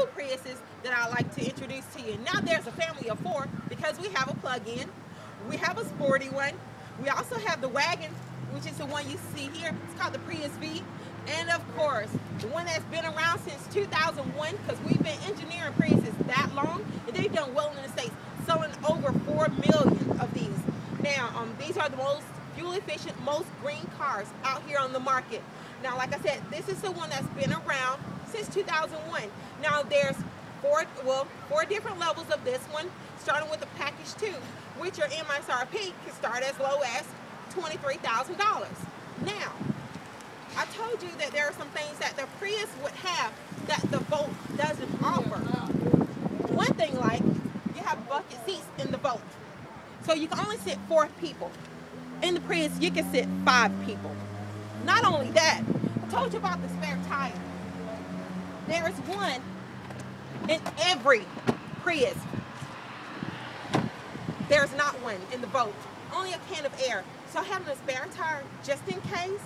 two Priuses that I'd like to introduce to you. Now there's a family of four because we have a plug-in, we have a sporty one, we also have the wagon, which is the one you see here. It's called the Prius V. And of course, the one that's been around since 2001, because we've been engineering Priuses that long, and they've done well in the States, selling over 4 million of these. Now, these are the most fuel efficient, most green cars out here on the market. Now, like I said, this is the one that's been around since 2001. Now, there's four different levels of this one, starting with the package 2, which your MSRP can start as low as $23,000. Now, I told you that there are some things that the Prius would have that the Volt doesn't offer. One thing, like, you have bucket seats in the Volt. So you can only sit 4 people. In the Prius, you can sit 5 people. Not only that, I told you about the spare tire. There is one in every Prius. There's not one in the Volt. Only a can of air. So having a spare tire, just in case,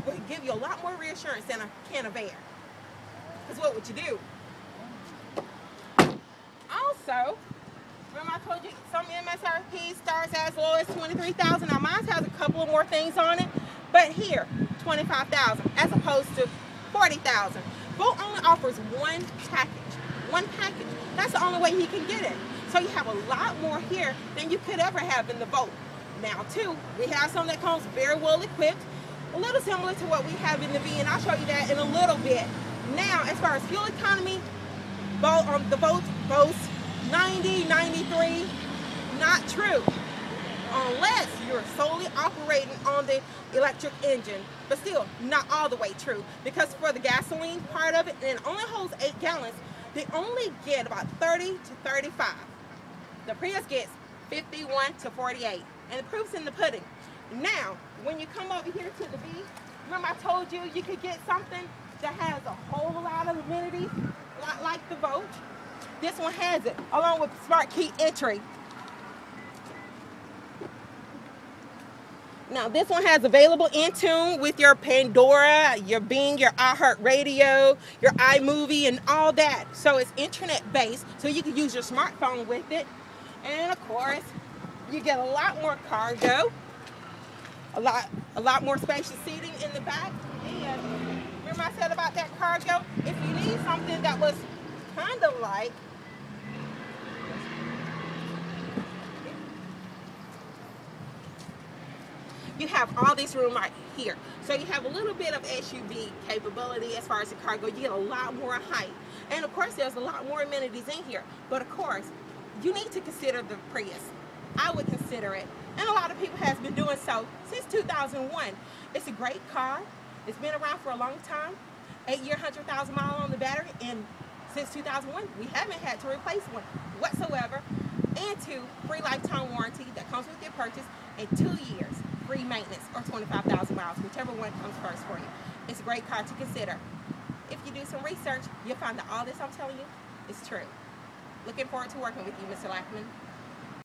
will give you a lot more reassurance than a can of air. Because what would you do? Also, remember I told you some MSRP starts as low as $23,000. Now mine has a couple of more things on it, but here, $25,000 as opposed to $40,000. Volt only offers one package. One package. That's the only way you can get it. So you have a lot more here than you could ever have in the Volt. Now too, we have some that comes very well equipped, a little similar to what we have in the V, and I'll show you that in a little bit. Now, as far as fuel economy, the Volt boasts 90, 93, not true. Unless you're solely operating on the electric engine, but still not all the way true, because for the gasoline part of it, and it only holds 8 gallons, they only get about 30 to 35. The Prius gets 51 to 48, and the proof's in the pudding. Now, when you come over here to the V, remember I told you you could get something that has a whole lot of amenities, like the Volt. This one has it, along with smart key entry. Now, this one has available Intune with your Pandora, your Bing, your iHeartRadio, your iMovie, and all that. So it's internet-based, so you can use your smartphone with it. And of course, you get a lot more cargo, a lot more spacious seating in the back. And remember I said about that cargo? If you need something that was kind of like, you have all this room right here. So you have a little bit of SUV capability as far as the cargo. You get a lot more height. And of course, there's a lot more amenities in here. But of course, you need to consider the Prius. I would consider it. And a lot of people have been doing so since 2001. It's a great car. It's been around for a long time. 8-year, 100,000 mile on the battery. And since 2001, we haven't had to replace one whatsoever. And 2, free lifetime warranty that comes with your purchase. And 2 years free maintenance or 25,000 miles, whichever one comes first for you. It's a great car to consider. If you do some research, you'll find that all this I'm telling you is true. Looking forward to working with you, Mr. Lachman.